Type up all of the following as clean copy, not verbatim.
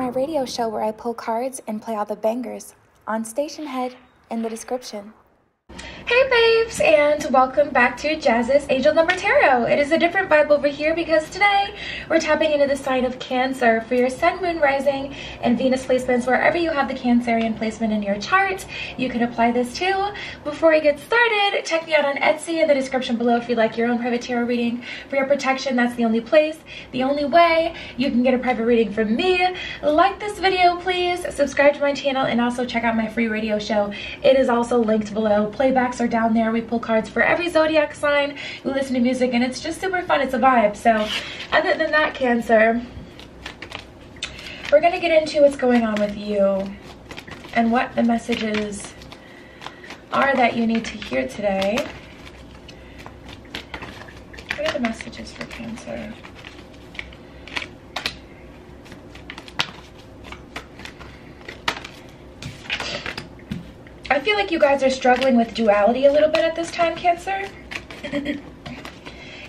my radio show where I pull cards and play all the bangers on Stationhead in the description. Hey babes, and welcome back to Jazz's Angel Number Tarot. It is a different vibe over here because today we're tapping into the sign of Cancer for your Sun, Moon, Rising, and Venus placements. Wherever you have the Cancerian placement in your chart, you can apply this too. Before we get started, check me out on Etsy in the description below if you'd like your own private tarot reading. For your protection, that's the only place, the only way you can get a private reading from me. Like this video, please. Subscribe to my channel and also check out my free radio show. It is also linked below. Playbacks are down there. We pull cards for every zodiac sign. We listen to music and it's just super fun. It's a vibe. So other than that, Cancer, we're going to get into what's going on with you and what the messages are that you need to hear today. What are the messages for Cancer? I feel like you guys are struggling with duality a little bit at this time, Cancer.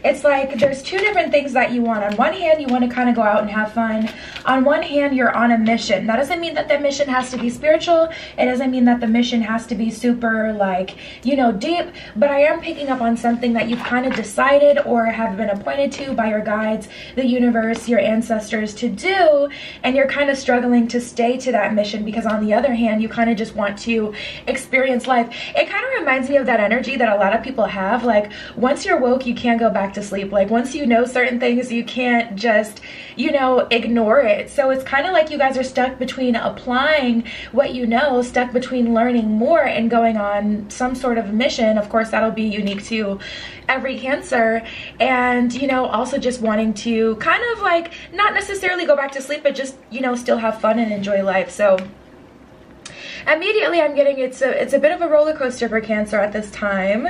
It's like there's two different things that you want. On one hand, you want to kind of go out and have fun. On one hand, you're on a mission. That doesn't mean that the mission has to be spiritual. It doesn't mean that the mission has to be super, like, you know, deep. But I am picking up on something that you've kind of decided or have been appointed to by your guides, the universe, your ancestors to do. And you're kind of struggling to stay to that mission because on the other hand, you kind of just want to experience life. It kind of reminds me of that energy that a lot of people have. Like, once you're woke, you can't go back to sleep. Like, once you know certain things, you can't just, you know, ignore it. So it's kind of like you guys are stuck between applying what you know, stuck between learning more and going on some sort of mission. Of course, that'll be unique to every Cancer. And, you know, also just wanting to kind of like not necessarily go back to sleep, but just, you know, still have fun and enjoy life. So immediately I'm getting it's a bit of a roller coaster for Cancer at this time.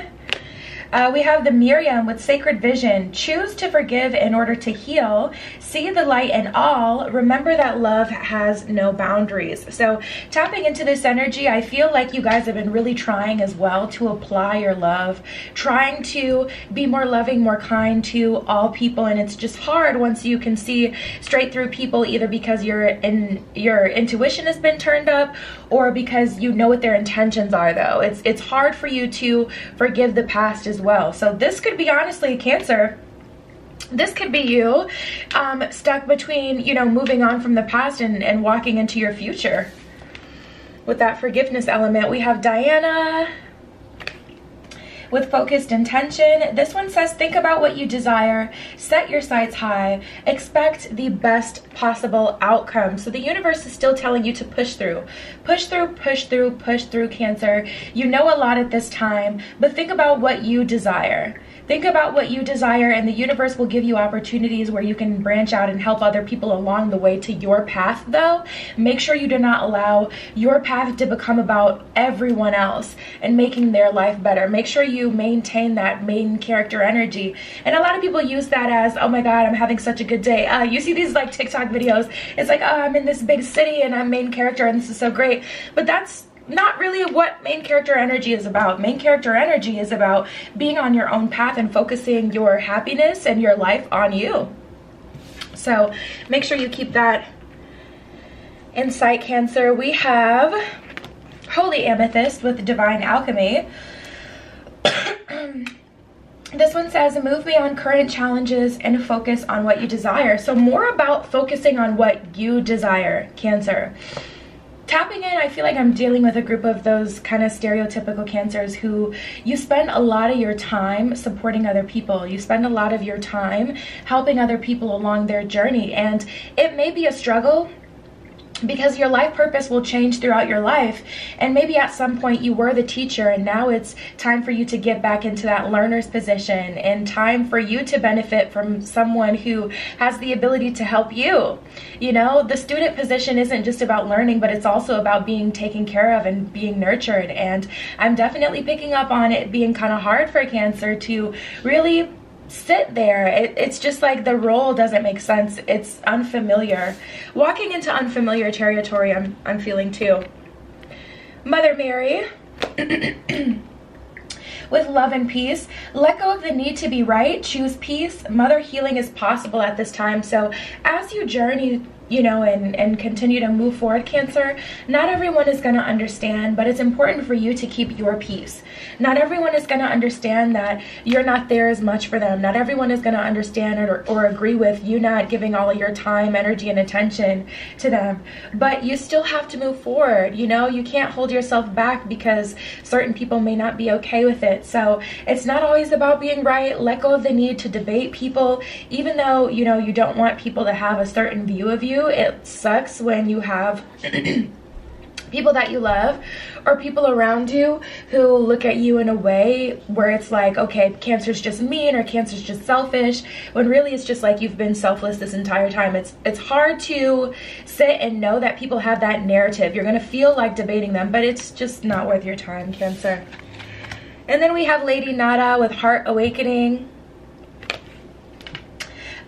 We have the Miriam with Sacred Vision. Choose to forgive in order to heal. See the light in all. Remember that love has no boundaries. So tapping into this energy, I feel like you guys have been really trying as well to apply your love, trying to be more loving, more kind to all people. And it's just hard once you can see straight through people, either because your intuition has been turned up or because you know what their intentions are, though. It's hard for you to forgive the past as well. So this could be, honestly, Cancer, this could be you stuck between, you know, moving on from the past and walking into your future. With that forgiveness element, we have Diana with Focused Intention. This one says, think about what you desire, set your sights high, expect the best possible outcome. So the universe is still telling you to push through, push through, push through, push through, Cancer. You know a lot at this time, but think about what you desire. Think about what you desire, and the universe will give you opportunities where you can branch out and help other people along the way to your path, though. Make sure you do not allow your path to become about everyone else and making their life better. Make sure you maintain that main character energy. And a lot of people use that as, oh my God, I'm having such a good day. You see these like TikTok videos. It's like, oh, I'm in this big city and I'm main character and this is so great. But that's not really what main character energy is about. Main character energy is about being on your own path and focusing your happiness and your life on you. So make sure you keep that in sight, Cancer. We have Holy Amethyst with Divine Alchemy. This one says, move beyond current challenges and focus on what you desire. So more about focusing on what you desire, Cancer. Tapping in, I feel like I'm dealing with a group of those kind of stereotypical Cancers who you spend a lot of your time supporting other people. You spend a lot of your time helping other people along their journey. And it may be a struggle because your life purpose will change throughout your life, and maybe at some point you were the teacher and now it's time for you to get back into that learner's position and time for you to benefit from someone who has the ability to help you. You know, the student position isn't just about learning, but it's also about being taken care of and being nurtured. And I'm definitely picking up on it being kind of hard for Cancer to really sit there. It's just like the role doesn't make sense. It's unfamiliar. Walking into unfamiliar territory, I'm feeling too. Mother Mary with Love and Peace. Let go of the need to be right. Choose peace. Mother healing is possible at this time. So as you journey you know, and continue to move forward, Cancer. Not everyone is going to understand, but it's important for you to keep your peace. Not everyone is going to understand that you're not there as much for them. Not everyone is going to understand or agree with you not giving all of your time, energy, and attention to them. But you still have to move forward, you know? You can't hold yourself back because certain people may not be okay with it. So it's not always about being right. Let go of the need to debate people, even though, you know, you don't want people to have a certain view of you. It sucks when you have people that you love or people around you who look at you in a way where it's like, okay, Cancer's just mean or Cancer's just selfish, when really it's just like you've been selfless this entire time. It's hard to sit and know that people have that narrative. You're going to feel like debating them, but it's just not worth your time, Cancer. And then we have Lady Nada with Heart Awakening.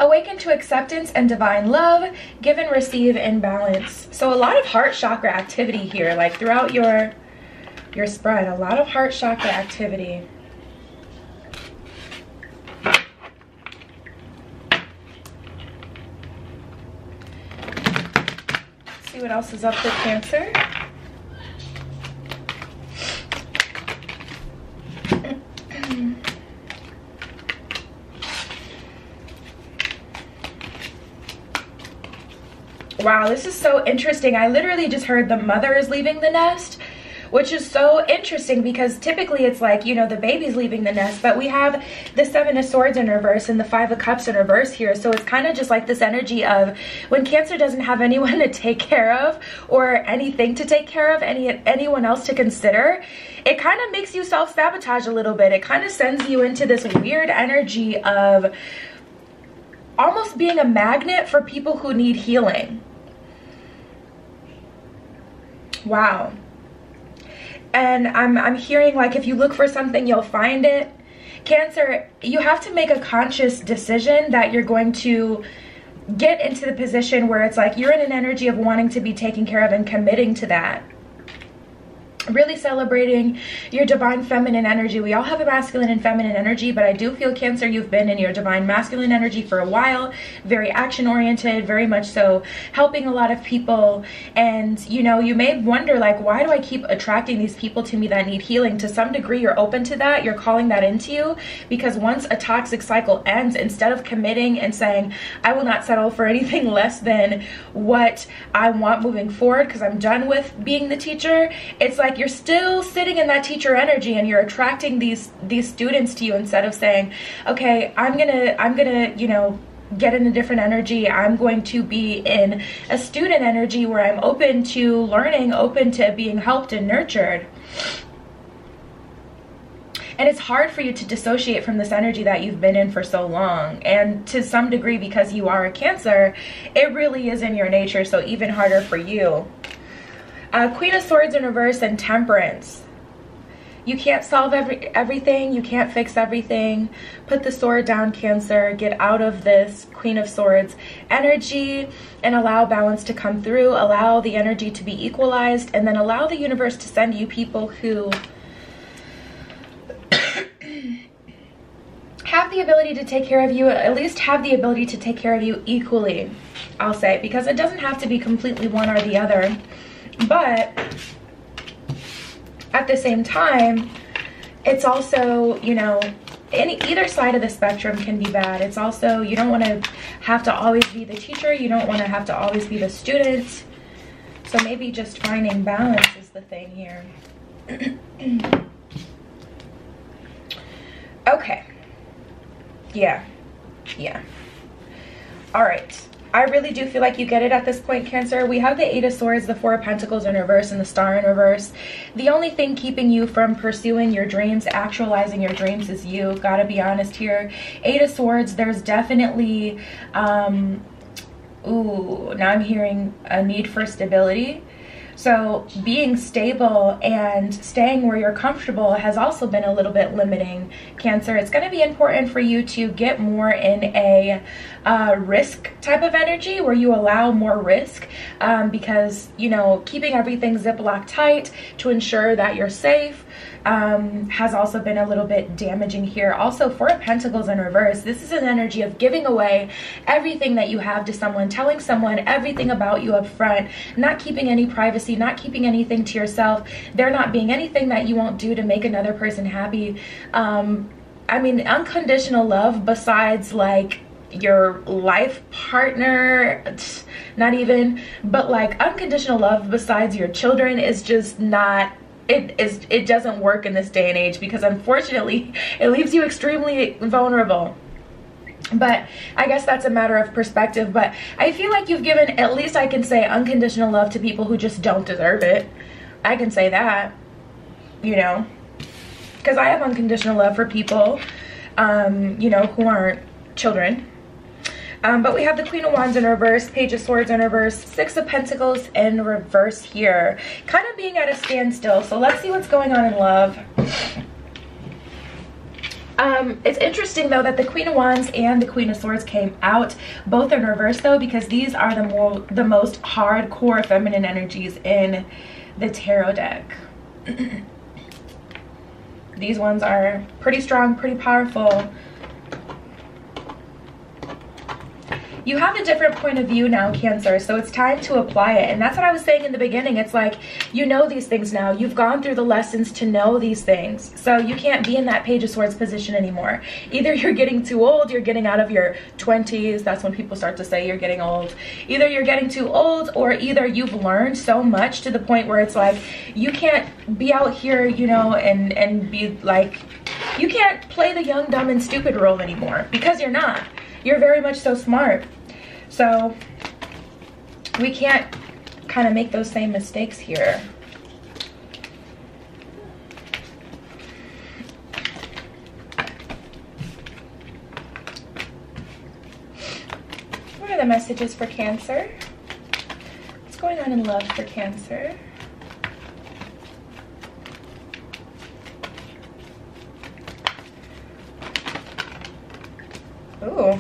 Awaken to acceptance and divine love, give and receive in balance. So a lot of heart chakra activity here, like throughout your spread, a lot of heart chakra activity. Let's see what else is up for Cancer. Wow, this is so interesting. I literally just heard the mother is leaving the nest, which is so interesting because typically it's like, you know, the baby's leaving the nest, but we have the Seven of Swords in reverse and the Five of Cups in reverse here. So it's kind of just like this energy of when Cancer doesn't have anyone to take care of or anything to take care of, anyone else to consider, it kind of makes you self-sabotage a little bit. It kind of sends you into this weird energy of almost being a magnet for people who need healing. Wow. And I'm hearing like if you look for something, you'll find it. Cancer, you have to make a conscious decision that you're going to get into the position where it's like you're in an energy of wanting to be taken care of and committing to that. Really celebrating your divine feminine energy. We all have a masculine and feminine energy, but I do feel, Cancer, you've been in your divine masculine energy for a while, very action oriented, very much so helping a lot of people. And you know, you may wonder like, why do I keep attracting these people to me that need healing? To some degree you're open to that, you're calling that into you, because once a toxic cycle ends, instead of committing and saying I will not settle for anything less than what I want moving forward because I'm done with being the teacher, it's like you're still sitting in that teacher energy and you're attracting these students to you instead of saying, okay, I'm gonna, you know, get in a different energy. I'm going to be in a student energy where I'm open to learning, open to being helped and nurtured. And it's hard for you to dissociate from this energy that you've been in for so long. And to some degree, because you are a Cancer, it really is in your nature, so even harder for you. Queen of Swords in reverse and Temperance. You can't solve everything. You can't fix everything. Put the sword down, Cancer. Get out of this Queen of Swords energy and allow balance to come through. Allow the energy to be equalized, and then allow the universe to send you people who have the ability to take care of you, at least have the ability to take care of you equally, I'll say, because it doesn't have to be completely one or the other. But at the same time, it's also, you know, either side of the spectrum can be bad. It's also, you don't want to have to always be the teacher. You don't want to have to always be the student. So maybe just finding balance is the thing here. Okay. Yeah. All right. I really do feel like you get it at this point, Cancer. We have the Eight of Swords, the Four of Pentacles in reverse, and the Star in reverse. The only thing keeping you from pursuing your dreams, actualizing your dreams, is you. Gotta be honest here. Eight of Swords, there's definitely, ooh, now I'm hearing a need for stability. So being stable and staying where you're comfortable has also been a little bit limiting, Cancer. It's going to be important for you to get more in a risk type of energy where you allow more risk because, you know, keeping everything Ziploc tight to ensure that you're safe has also been a little bit damaging here. Also, Four of Pentacles in reverse, this is an energy of giving away everything that you have to someone, telling someone everything about you up front, not keeping any privacy, not keeping anything to yourself, there not being anything that you won't do to make another person happy. I mean, unconditional love besides like your life partner, not even, but like unconditional love besides your children is just not, it doesn't work in this day and age, because unfortunately it leaves you extremely vulnerable. But I guess that's a matter of perspective. But I feel like you've given, at least I can say, unconditional love to people who just don't deserve it. I can say that, you know, because I have unconditional love for people, you know, who aren't children. But we have the Queen of Wands in reverse, Page of Swords in reverse, Six of Pentacles in reverse here. Kind of being at a standstill. So let's see what's going on in love. It's interesting though that the Queen of Wands and the Queen of Swords came out both in reverse though, because these are the most hardcore feminine energies in the tarot deck. These ones are pretty strong, pretty powerful. You have a different point of view now, Cancer, so it's time to apply it. And that's what I was saying in the beginning. It's like, you know these things now. You've gone through the lessons to know these things. So you can't be in that Page of Swords position anymore. Either you're getting too old, you're getting out of your 20s. That's when people start to say you're getting old. Either you're getting too old, or either you've learned so much to the point where it's like, you can't be out here, you know, and be like, you can't play the young, dumb, and stupid role anymore, because you're not. You're very much so smart. So we can't kind of make those same mistakes here. What are the messages for Cancer? What's going on in love for Cancer? Ooh.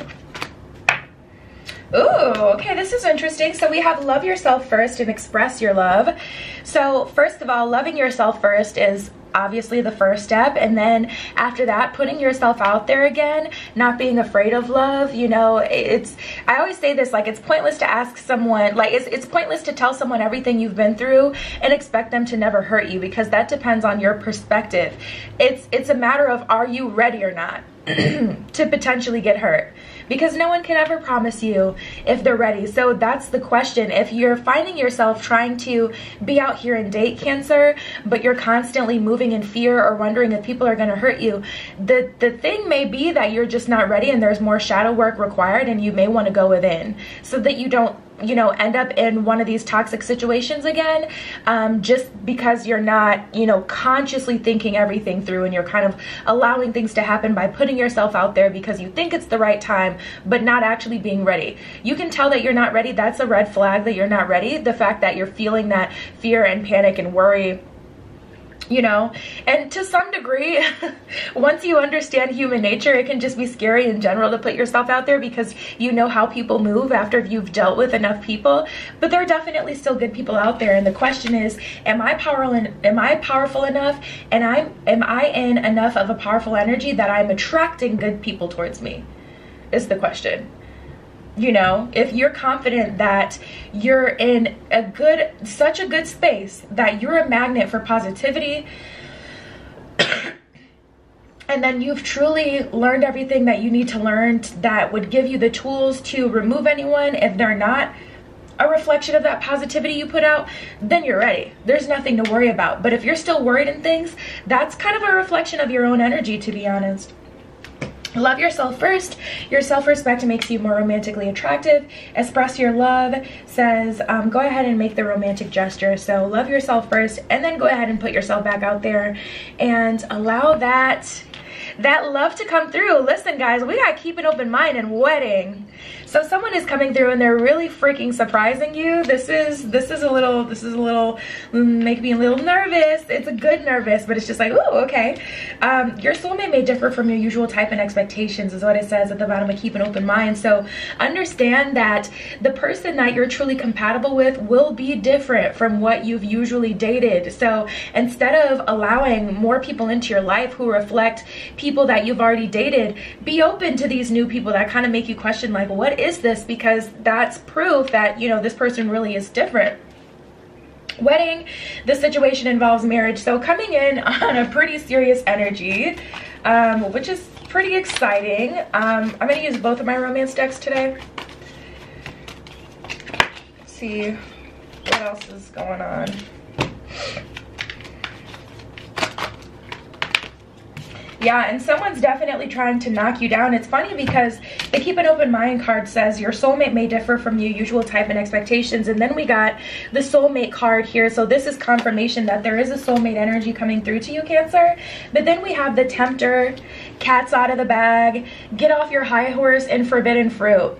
Ooh, okay, this is interesting. So we have love yourself first and express your love. So first of all, loving yourself first is obviously the first step, and then after that, putting yourself out there again, not being afraid of love. You know, I always say this, like, it's pointless to ask someone, like, it's pointless to tell someone everything you've been through and expect them to never hurt you, because that depends on your perspective. It's a matter of, are you ready or not to potentially get hurt? Because no one can ever promise you if they're ready. So that's the question. If you're finding yourself trying to be out here and date, Cancer, but you're constantly moving in fear or wondering if people are going to hurt you, the thing may be that you're just not ready and there's more shadow work required, and you may want to go within so that you don't, you know, end up in one of these toxic situations again, just because you're not, you know, consciously thinking everything through, and you're kind of allowing things to happen by putting yourself out there because you think it's the right time, but not actually being ready. You can tell that you're not ready. That's a red flag that you're not ready. The fact that you're feeling that fear and panic and worry, you know, and to some degree, once you understand human nature, it can just be scary in general to put yourself out there, because you know how people move after you've dealt with enough people. But there are definitely still good people out there, and the question is, am I powerful enough, and am I in enough of a powerful energy that I'm attracting good people towards me, is the question. You know, if you're confident that you're in such a good space that you're a magnet for positivity, and then you've truly learned everything that you need to learn that would give you the tools to remove anyone if they're not a reflection of that positivity you put out, then you're ready. There's nothing to worry about. But if you're still worried in things, that's kind of a reflection of your own energy, to be honest. Love yourself first. Your self-respect makes you more romantically attractive. Express your love says, go ahead and make the romantic gesture. So love yourself first, and then go ahead and put yourself back out there and allow that love to come through. Listen, guys, we gotta keep an open mind and wedding. So someone is coming through and they're really freaking surprising you. This is a little make me a little nervous. It's a good nervous, but it's just like, ooh, okay. Your soulmate may differ from your usual type and expectations is what it says at the bottom of keep an open mind. So understand that the person that you're truly compatible with will be different from what you've usually dated. So instead of allowing more people into your life who reflect people that you've already dated, be open to these new people that kind of make you question, like, what is this? Because that's proof that, you know, this person really is different. Wedding, the situation involves marriage. So coming in on a pretty serious energy, which is pretty exciting. I'm going to use both of my romance decks today. Let's see what else is going on. Yeah, and someone's definitely trying to knock you down. It's funny because the keep an open mind card says your soulmate may differ from your usual type and expectations. And then we got the soulmate card here. So this is confirmation that there is a soulmate energy coming through to you, Cancer. But then we have the tempter, cat's out of the bag, get off your high horse, and forbidden fruit.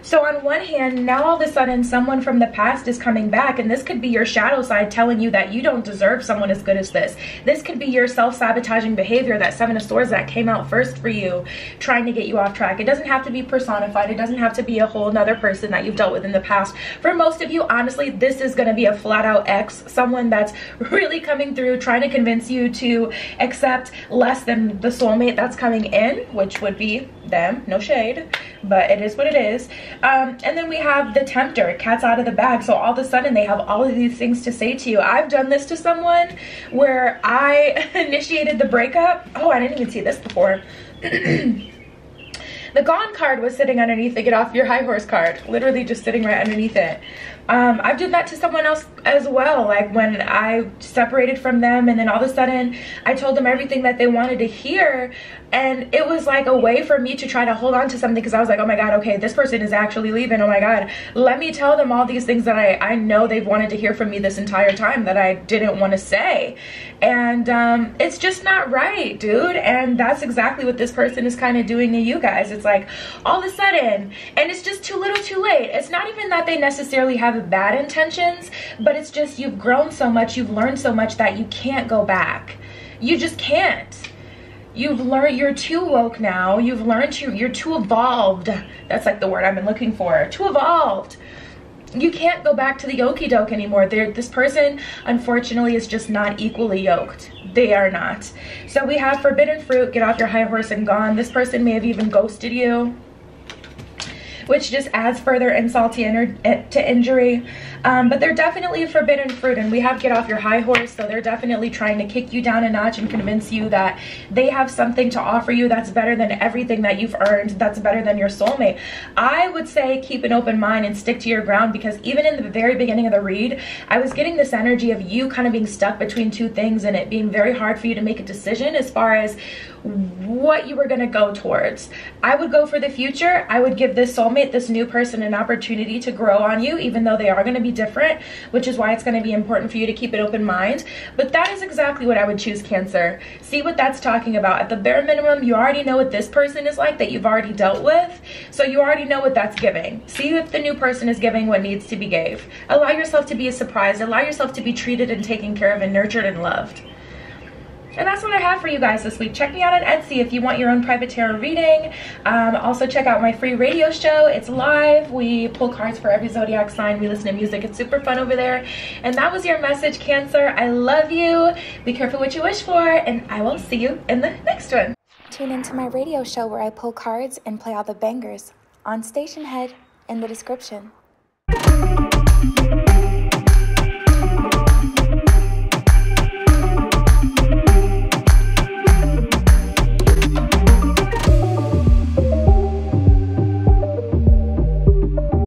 So on one hand, now all of a sudden someone from the past is coming back, and this could be your shadow side telling you that you don't deserve someone as good as this. This could be your self-sabotaging behavior, that Seven of Swords that came out first for you, trying to get you off track. It doesn't have to be personified. It doesn't have to be a whole nother person that you've dealt with in the past. For most of you, honestly, this is going to be a flat-out ex, someone that's really coming through, trying to convince you to accept less than the soulmate that's coming in, which would be them. No shade, but it is what it is. And then we have the tempter, cat's out of the bag. So all of a sudden they have all of these things to say to you. I've done this to someone where I initiated the breakup. Oh, I didn't even see this before. The Gone card was sitting underneath the get off your high horse card, literally just sitting right underneath it. I've done that to someone else as well, like when I separated from them and then all of a sudden I told them everything that they wanted to hear, and it was like a way for me to try to hold on to something because I was like, oh my god, okay, this person is actually leaving. Oh my god, let me tell them all these things that I know they've wanted to hear from me this entire time that I didn't want to say. And it's just not right, dude. And that's exactly what this person is kind of doing to you guys. It's like all of a sudden, and it's just too little too late. It's not even that they necessarily have bad intentions, but it's just you've grown so much, you've learned so much that you can't go back. You just can't. You've learned, you're too woke now. You've learned you're too evolved. That's like the word I've been looking for. Too evolved. You can't go back to the okie doke anymore. This person, unfortunately, is just not equally yoked. They are not. So we have forbidden fruit, get off your high horse, and gone. This person may have even ghosted you, which just adds further insult to injury. But they're definitely forbidden fruit, and we have get off your high horse, so they're definitely trying to kick you down a notch and convince you that they have something to offer you that's better than everything that you've earned, that's better than your soulmate. I would say keep an open mind and stick to your ground, because even in the very beginning of the read, I was getting this energy of you kind of being stuck between two things and it being very hard for you to make a decision as far as what you were going to go towards. I would go for the future. I would give this soulmate, this new person, an opportunity to grow on you, even though they are going to be different, which is why it's going to be important for you to keep an open mind. But that is exactly what I would choose, Cancer. See what that's talking about. At the bare minimum, you already know what this person is like that you've already dealt with, so you already know what that's giving. See if the new person is giving what needs to be gave. Allow yourself to be surprised. Allow yourself to be treated and taken care of and nurtured and loved. And that's what I have for you guys this week. Check me out on Etsy if you want your own private tarot reading. Also check out my free radio show. It's live. We pull cards for every zodiac sign. We listen to music. It's super fun over there. And that was your message, Cancer. I love you. Be careful what you wish for, and I will see you in the next one. Tune into my radio show where I pull cards and play all the bangers on Stationhead in the description.